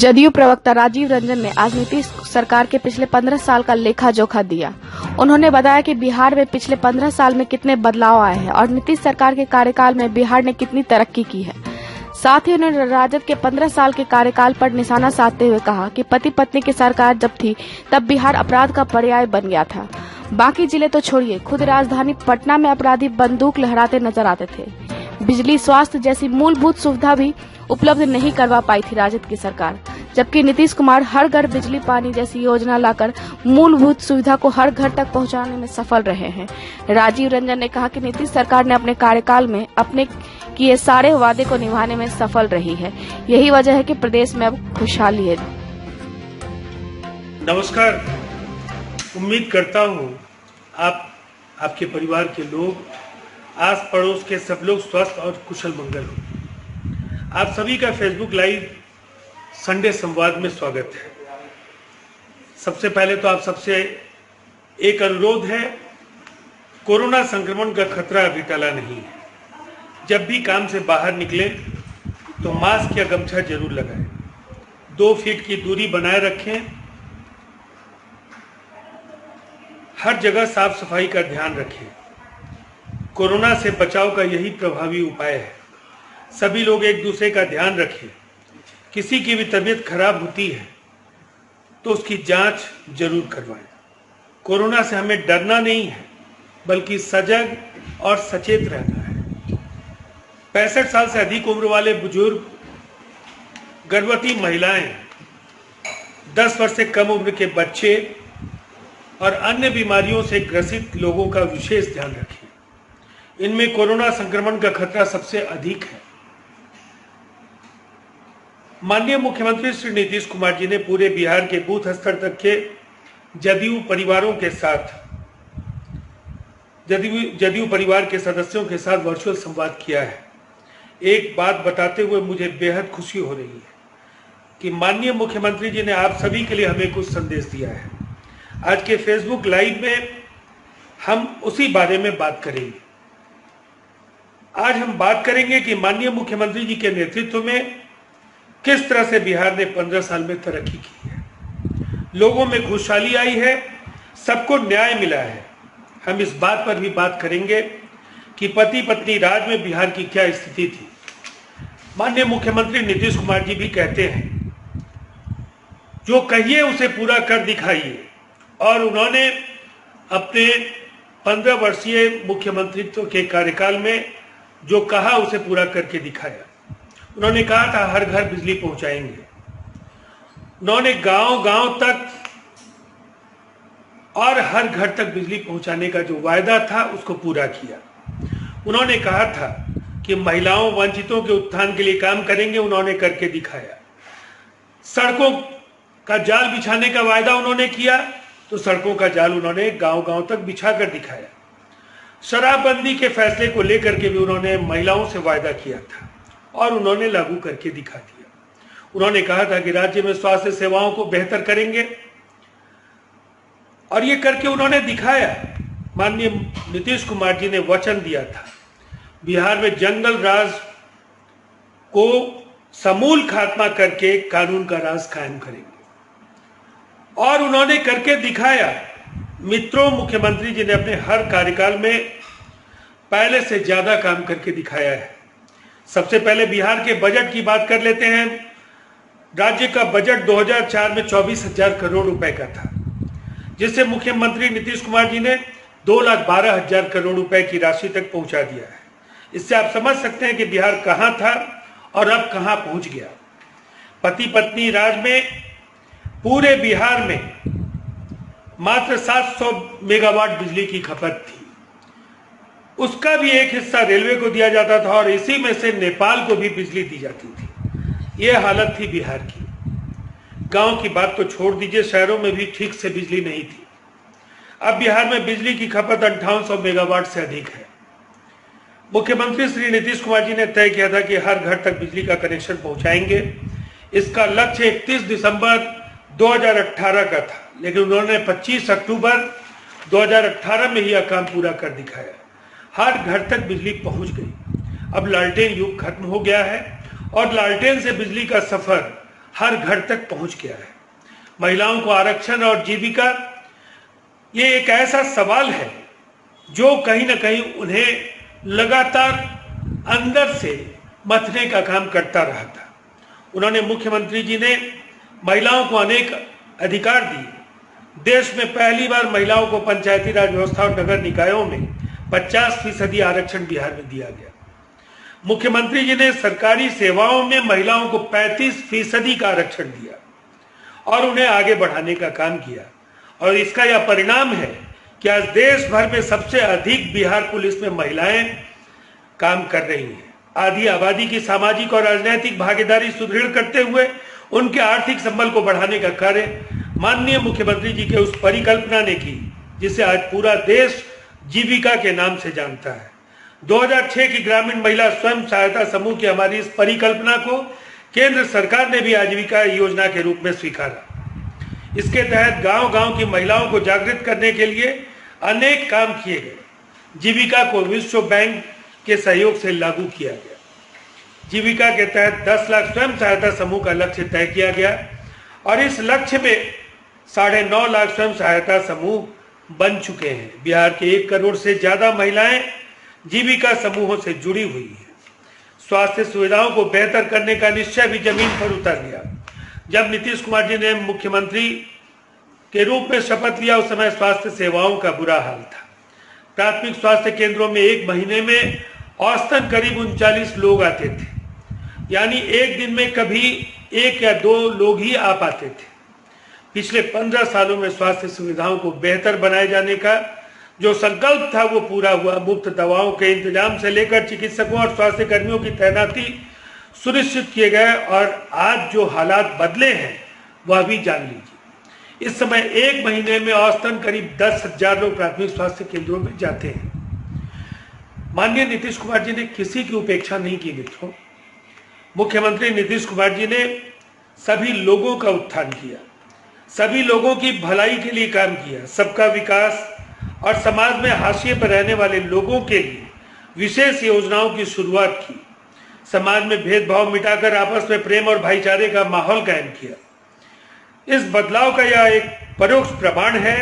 जदयू प्रवक्ता राजीव रंजन ने आज नीतीश सरकार के पिछले 15 साल का लेखा जोखा दिया। उन्होंने बताया कि बिहार में पिछले 15 साल में कितने बदलाव आए हैं और नीतीश सरकार के कार्यकाल में बिहार ने कितनी तरक्की की है। साथ ही उन्होंने राजद के 15 साल के कार्यकाल पर निशाना साधते हुए कहा कि पति पत्नी की सरकार जब थी तब बिहार अपराध का पर्याय बन गया था। बाकी जिले तो छोड़िए, खुद राजधानी पटना में अपराधी बंदूक लहराते नजर आते थे। बिजली, स्वास्थ्य जैसी मूलभूत सुविधा भी उपलब्ध नहीं करवा पाई थी राजद की सरकार, जबकि नीतीश कुमार हर घर बिजली पानी जैसी योजना लाकर मूलभूत सुविधा को हर घर तक पहुंचाने में सफल रहे हैं। राजीव रंजन ने कहा कि नीतीश सरकार ने अपने कार्यकाल में अपने किए सारे वादे को निभाने में सफल रही है। यही वजह है कि प्रदेश में अब खुशहाली है। नमस्कार, उम्मीद करता हूँ आपके परिवार के लोग, आस पड़ोस के सब लोग स्वस्थ और कुशल मंगल हो। आप सभी का फेसबुक लाइव संडे संवाद में स्वागत है। सबसे पहले तो आप सबसे एक अनुरोध है, कोरोना संक्रमण का खतरा अभी टला नहीं है। जब भी काम से बाहर निकले तो मास्क या गमछा जरूर लगाएं, 2 फीट की दूरी बनाए रखें, हर जगह साफ सफाई का ध्यान रखें। कोरोना से बचाव का यही प्रभावी उपाय है। सभी लोग एक दूसरे का ध्यान रखें। किसी की भी तबीयत खराब होती है तो उसकी जांच जरूर करवाएं। कोरोना से हमें डरना नहीं है, बल्कि सजग और सचेत रहना है। 65 साल से अधिक उम्र वाले बुजुर्ग, गर्भवती महिलाएं, 10 वर्ष से कम उम्र के बच्चे और अन्य बीमारियों से ग्रसित लोगों का विशेष ध्यान रखें। इनमें कोरोना संक्रमण का खतरा सबसे अधिक है। माननीय मुख्यमंत्री श्री नीतीश कुमार जी ने पूरे बिहार के बूथ स्तर तक के जदयू परिवारों के साथ, जदयू परिवार के सदस्यों के साथ वर्चुअल संवाद किया है। एक बात बताते हुए मुझे बेहद खुशी हो रही है कि माननीय मुख्यमंत्री जी ने आप सभी के लिए हमें कुछ संदेश दिया है। आज के फेसबुक लाइव में हम उसी बारे में बात करेंगे। आज हम बात करेंगे कि माननीय मुख्यमंत्री जी के नेतृत्व में किस तरह से बिहार ने 15 साल में तरक्की की है। लोगों में खुशहाली आई है, सबको न्याय मिला है। हम इस बात पर भी बात करेंगे कि पति पत्नी राज में बिहार की क्या स्थिति थी। माननीय मुख्यमंत्री नीतीश कुमार जी भी कहते हैं, जो कहिए उसे पूरा कर दिखाइए, और उन्होंने अपने 15 वर्षीय मुख्यमंत्रित्व के कार्यकाल में जो कहा उसे पूरा करके दिखाया। उन्होंने कहा था हर घर बिजली पहुंचाएंगे। उन्होंने गांव-गांव तक और हर घर तक बिजली पहुंचाने का जो वायदा था उसको पूरा किया। उन्होंने कहा था कि महिलाओं, वंचितों के उत्थान के लिए काम करेंगे, उन्होंने करके दिखाया। सड़कों का जाल बिछाने का वायदा उन्होंने किया तो सड़कों का जाल उन्होंने गांव-गांव तक बिछा कर दिखाया। शराबबंदी के फैसले को लेकर के भी उन्होंने महिलाओं से वायदा किया था और उन्होंने लागू करके दिखा दिया। उन्होंने कहा था कि राज्य में स्वास्थ्य सेवाओं को बेहतर करेंगे और ये करके उन्होंने दिखाया। माननीय नीतीश कुमार जी ने वचन दिया था, बिहार में जंगल राज को समूल खात्मा करके कानून का राज कायम करेंगे, और उन्होंने करके दिखाया। मित्रों, मुख्यमंत्री जी ने अपने हर कार्यकाल में पहले से ज्यादा काम करके दिखाया है। सबसे पहले बिहार के बजट की बात कर लेते हैं। राज्य का बजट 2004 में 24,000 करोड़ रुपए का था, जिससे मुख्यमंत्री नीतीश कुमार जी ने 2,12,000 करोड़ रुपए की राशि तक पहुंचा दिया है। इससे आप समझ सकते हैं कि बिहार कहां था और अब कहां पहुंच गया। पति पत्नी राज में पूरे बिहार में मात्र 700 मेगावाट बिजली की खपत थी। उसका भी एक हिस्सा रेलवे को दिया जाता था और इसी में से नेपाल को भी बिजली दी जाती थी। यह हालत थी बिहार की। गांव की बात तो छोड़ दीजिए, शहरों में भी ठीक से बिजली नहीं थी। अब बिहार में बिजली की खपत 5800 मेगावाट से अधिक है। मुख्यमंत्री श्री नीतीश कुमार जी ने तय किया था कि हर घर तक बिजली का कनेक्शन पहुंचाएंगे। इसका लक्ष्य 31 दिसंबर 2018 का था, लेकिन उन्होंने 25 अक्टूबर 2018 में ही यह काम पूरा कर दिखाया। हर घर तक बिजली पहुंच गई। अब लालटेन युग खत्म हो गया है और लालटेन से बिजली का सफर हर घर तक पहुंच गया है। महिलाओं को आरक्षण और जीविका ये एक ऐसा सवाल है जो कहीं ना कहीं उन्हें लगातार अंदर से मथने का काम करता रहा था। उन्होंने, मुख्यमंत्री जी ने महिलाओं को अनेक अधिकार दिए। देश में पहली बार महिलाओं को पंचायती राज व्यवस्था और नगर निकायों में 50% आरक्षण बिहार में दिया गया। मुख्यमंत्री जी ने सरकारी सेवाओं में महिलाओं को 35% का आरक्षण दिया और उन्हें आगे बढ़ाने का काम किया। और इसका यह परिणाम है कि आज देश भर में सबसे अधिक बिहार पुलिस में महिलाएं काम कर रही हैं। आधी आबादी की सामाजिक और राजनीतिक भागीदारी सुदृढ़ करते हुए उनके आर्थिक संबल को बढ़ाने का कार्य माननीय मुख्यमंत्री जी के उस परिकल्पना ने की जिसे आज पूरा देश जीविका के नाम से जानता है। 2006 की ग्रामीण महिला स्वयं सहायता समूह की हमारी इस परिकल्पना को केंद्र सरकार ने भी आजीविका योजना के रूप में स्वीकारा। इसके तहत गांव-गांव की महिलाओं को जागृत करने के लिए अनेक काम किए गए। जीविका को विश्व बैंक के सहयोग से लागू किया गया। जीविका के तहत 10 लाख स्वयं सहायता समूह का लक्ष्य तय किया गया और इस लक्ष्य में 9.5 लाख स्वयं सहायता समूह बन चुके हैं। बिहार के 1 करोड़ से ज्यादा महिलाएं जीविका समूहों से जुड़ी हुई है। स्वास्थ्य सुविधाओं को बेहतर करने का निश्चय भी जमीन पर उतर गया। जब नीतीश कुमार जी ने मुख्यमंत्री के रूप में शपथ लिया उस समय स्वास्थ्य सेवाओं का बुरा हाल था। प्राथमिक स्वास्थ्य केंद्रों में एक महीने में औसतन करीब 39 लोग आते थे, यानी एक दिन में कभी 1 या 2 लोग ही आ पाते थे। पिछले 15 सालों में स्वास्थ्य सुविधाओं को बेहतर बनाए जाने का जो संकल्प था वो पूरा हुआ। मुफ्त दवाओं के इंतजाम से लेकर चिकित्सकों और स्वास्थ्य कर्मियों की तैनाती सुनिश्चित किए गए और आज जो हालात बदले हैं वह भी जान लीजिए। इस समय एक महीने में औसतन करीब 10,000 लोग प्राथमिक स्वास्थ्य केंद्रों में जाते हैं। माननीय नीतीश कुमार जी ने किसी की उपेक्षा नहीं की मित्रों। मुख्यमंत्री नीतीश कुमार जी ने सभी लोगों का उत्थान किया, सभी लोगों की भलाई के लिए काम किया, सबका विकास और समाज में हाशिए पर रहने वाले लोगों के लिए विशेष योजनाओं की शुरुआत की। समाज में भेदभाव मिटाकर आपस में प्रेम और भाईचारे का माहौल कायम किया। इस बदलाव का यह एक परोक्ष प्रमाण है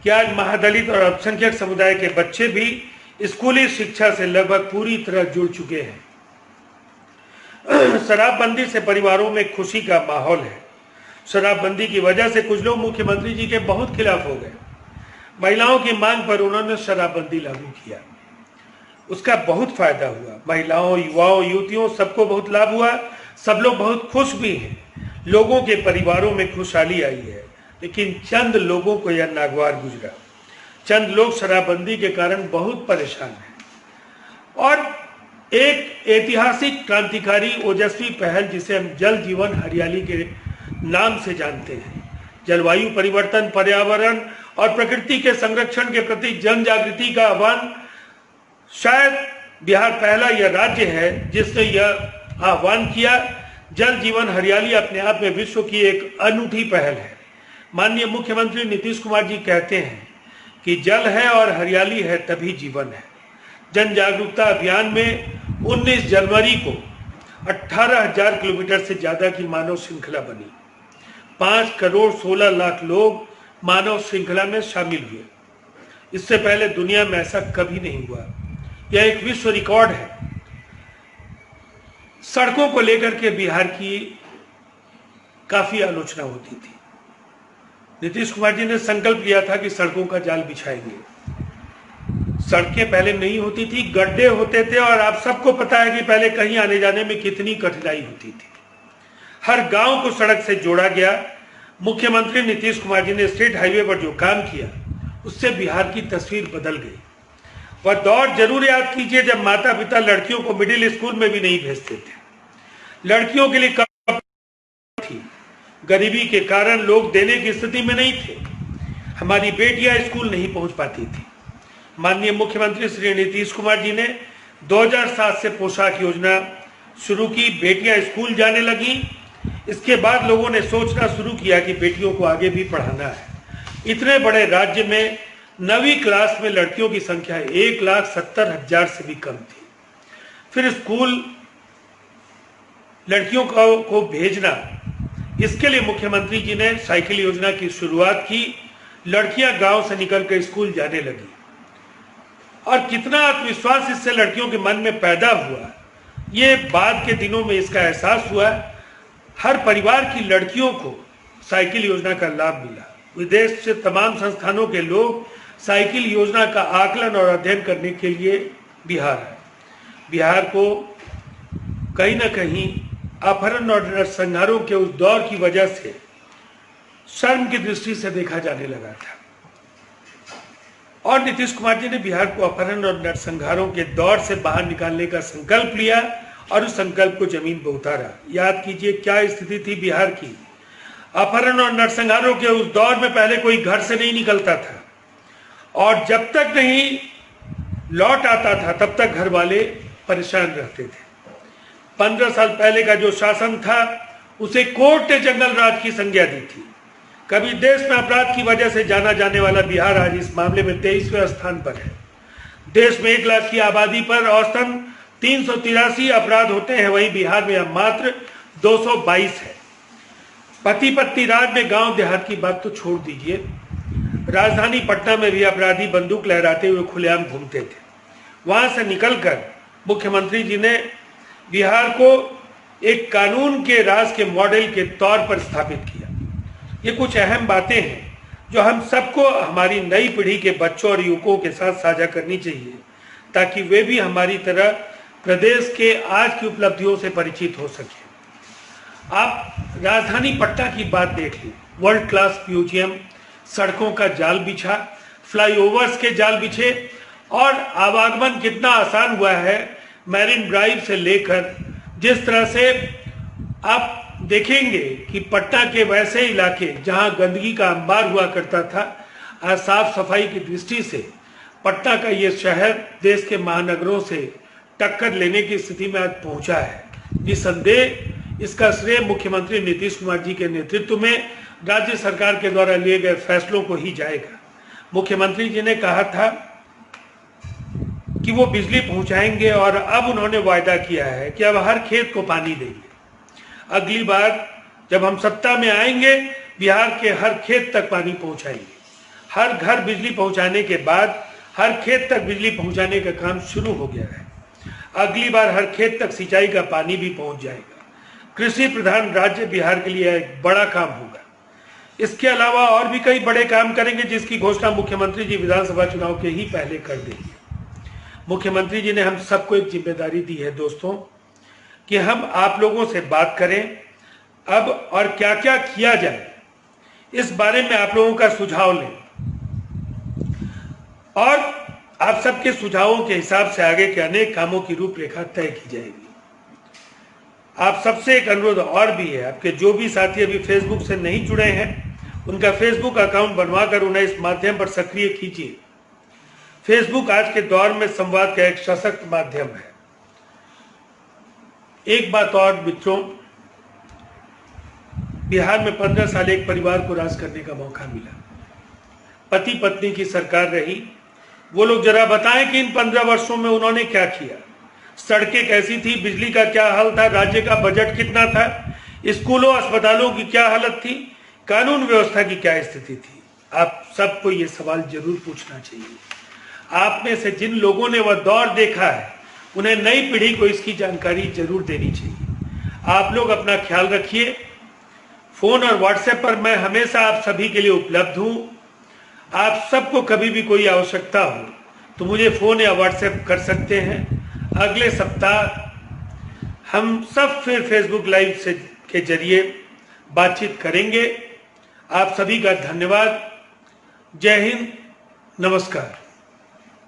कि आज महादलित और अल्पसंख्यक समुदाय के बच्चे भी स्कूली शिक्षा से लगभग पूरी तरह जुड़ चुके हैं। शराबबंदी से परिवारों में खुशी का माहौल है। शराबबंदी की वजह से कुछ लोग मुख्यमंत्री जी के बहुत खिलाफ हो गए। महिलाओं की मांग पर उन्होंने शराबबंदी लागू किया, उसका बहुत फायदा हुआ। महिलाओं, युवाओं, युवतियों सबको बहुत लाभ हुआ। सब लोग बहुत खुश भी हैं। लोगों के परिवारों में खुशहाली आई है। लेकिन चंद लोगों को यह नागवार गुजरा। चंद लोग शराबबंदी के कारण बहुत परेशान हैं और एक ऐतिहासिक क्रांतिकारी ओजस्वी पहल जिसे हम जल जीवन हरियाली के नाम से जानते हैं, जलवायु परिवर्तन, पर्यावरण और प्रकृति के संरक्षण के प्रति जन जागृति का आह्वान, शायद बिहार पहला यह राज्य है जिसने यह आह्वान किया। जल जीवन हरियाली अपने आप में विश्व की एक अनूठी पहल है। माननीय मुख्यमंत्री नीतीश कुमार जी कहते हैं कि जल है और हरियाली है तभी जीवन है। जन जागरूकता अभियान में 19 जनवरी को 18,000 किलोमीटर से ज्यादा की मानव श्रृंखला बनी। 5 करोड़ 16 लाख लोग मानव श्रृंखला में शामिल हुए। इससे पहले दुनिया में ऐसा कभी नहीं हुआ। यह एक विश्व रिकॉर्ड है। सड़कों को लेकर के बिहार की काफी आलोचना होती थी। नीतीश कुमार जी ने संकल्प लिया था कि सड़कों का जाल बिछाएंगे। सड़कें पहले नहीं होती थी, गड्ढे होते थे और आप सबको पता है कि पहले कहीं आने जाने में कितनी कठिनाई होती थी। हर गांव को सड़क से जोड़ा गया। मुख्यमंत्री नीतीश कुमार जी ने स्टेट हाईवे पर जो काम किया उससे बिहार की तस्वीर बदल गई। वह दौर जरूर याद कीजिए जब माता पिता लड़कियों को मिडिल स्कूल में भी नहीं भेजते थे। लड़कियों के लिए कम थी, गरीबी के कारण लोग देने की स्थिति में नहीं थे। हमारी बेटियां स्कूल नहीं पहुंच पाती थी। माननीय मुख्यमंत्री श्री नीतीश कुमार जी ने 2007 से पोशाक योजना शुरू की। बेटियां स्कूल जाने लगी। इसके बाद लोगों ने सोचना शुरू किया कि बेटियों को आगे भी पढ़ाना है। इतने बड़े राज्य में 9वीं क्लास में लड़कियों की संख्या 1,70,000 से भी कम थी। फिर स्कूल लड़कियों को भेजना इसके लिए मुख्यमंत्री जी ने साइकिल योजना की शुरुआत की। लड़कियां गांव से निकलकर स्कूल जाने लगी और कितना आत्मविश्वास इससे लड़कियों के मन में पैदा हुआ, ये बाद के दिनों में इसका एहसास हुआ। हर परिवार की लड़कियों को साइकिल योजना का लाभ मिला। विदेश से तमाम संस्थानों के लोग साइकिल योजना का आकलन और अध्ययन करने के लिए बिहार आए। बिहार को कहीं ना कहीं अपहरण और नरसंहारों के उस दौर की वजह से शर्म की दृष्टि से देखा जाने लगा था और नीतीश कुमार जी ने बिहार को अपहरण और नरसंहारों के दौर से बाहर निकालने का संकल्प लिया और उस संकल्प को जमीन पर उतारा। याद कीजिए क्या स्थिति थी बिहार की। अपहरण और नरसंहारों के उस दौर में पहले कोई घर से नहीं निकलता था और जब तक नहीं लौट आता था तब तक घर वाले परेशान रहते थे। 15 साल पहले का जो शासन था उसे कोर्ट ने जंगल राज की संज्ञा दी थी। कभी देश में अपराध की वजह से जाना जाने वाला बिहार आज इस मामले में 23वें स्थान पर है। देश में 1 लाख की आबादी पर औसतन 383 अपराध होते हैं, वहीं बिहार में अब मात्र 222 है। पति पत्नी राज में गांव देहात की बात तो छोड़ दीजिए, राजधानी पटना में भी अपराधी बंदूक लहराते हुए खुलेआम घूमते थे। वहां से निकलकर मुख्यमंत्री जी ने बिहार को एक कानून के राज के मॉडल के तौर पर स्थापित किया। ये कुछ अहम बातें हैं जो हम सबको हमारी नई पीढ़ी के बच्चों और युवकों के साथ साझा करनी चाहिए ताकि वे भी हमारी तरह प्रदेश के आज की उपलब्धियों से परिचित हो सके। आप राजधानी पटना की बात देख ली, वर्ल्ड क्लास म्यूजियम, सड़कों का जाल बिछा, फ्लाईओवर्स के जाल बिछे और आवागमन कितना आसान हुआ है। मैरिन ड्राइव से लेकर जिस तरह से आप देखेंगे कि पटना के वैसे इलाके जहां गंदगी का अंबार हुआ करता था, आज साफ सफाई की दृष्टि से पटना का ये शहर देश के महानगरों से टक्कर लेने की स्थिति में आज पहुंचा है। निसंदेह इसका श्रेय मुख्यमंत्री नीतीश कुमार जी के नेतृत्व में राज्य सरकार के द्वारा लिए गए फैसलों को ही जाएगा। मुख्यमंत्री जी ने कहा था कि वो बिजली पहुंचाएंगे और अब उन्होंने वायदा किया है कि अब हर खेत को पानी देंगे। अगली बार जब हम सत्ता में आएंगे बिहार के हर खेत तक पानी पहुंचाएंगे। हर घर बिजली पहुंचाने के बाद हर खेत तक बिजली पहुंचाने का काम शुरू हो गया है। अगली बार हर खेत तक सिंचाई का पानी भी पहुंच जाएगा। कृषि प्रधान राज्य बिहार के लिए एक बड़ा काम होगा। इसके अलावा और भी कई बड़े काम करेंगे जिसकी घोषणा मुख्यमंत्री जी विधानसभा चुनाव के ही पहले कर देंगे। मुख्यमंत्री जी ने हम सबको एक जिम्मेदारी दी है दोस्तों कि हम आप लोगों से बात करें अब और क्या क्या किया जाए, इस बारे में आप लोगों का सुझाव लें और आप सबके सुझावों के हिसाब से आगे के अनेक कामों की रूपरेखा तय की जाएगी। आप सबसे एक अनुरोध और भी है, आपके जो भी साथी अभी फेसबुक से नहीं जुड़े हैं उनका फेसबुक अकाउंट बनवाकर उन्हें इस माध्यम पर सक्रिय कीजिए। फेसबुक आज के दौर में संवाद का एक सशक्त माध्यम है। एक बात और मित्रों, बिहार में 15 साल एक परिवार को राज करने का मौका मिला। पति पत्नी की सरकार रही। वो लोग जरा बताएं कि इन 15 वर्षों में उन्होंने क्या किया। सड़कें कैसी थी, बिजली का क्या हाल था, राज्य का बजट कितना था, स्कूलों अस्पतालों की क्या हालत थी, कानून व्यवस्था की क्या स्थिति थी। आप सबको ये सवाल जरूर पूछना चाहिए। आप में से जिन लोगों ने वह दौर देखा है उन्हें नई पीढ़ी को इसकी जानकारी जरूर देनी चाहिए। आप लोग अपना ख्याल रखिए। फोन और व्हाट्सएप पर मैं हमेशा आप सभी के लिए उपलब्ध हूं। आप सबको कभी भी कोई आवश्यकता हो तो मुझे फोन या व्हाट्सएप कर सकते हैं। अगले सप्ताह हम सब फिर फेसबुक लाइव से के जरिए बातचीत करेंगे। आप सभी का धन्यवाद। जय हिंद, नमस्कार।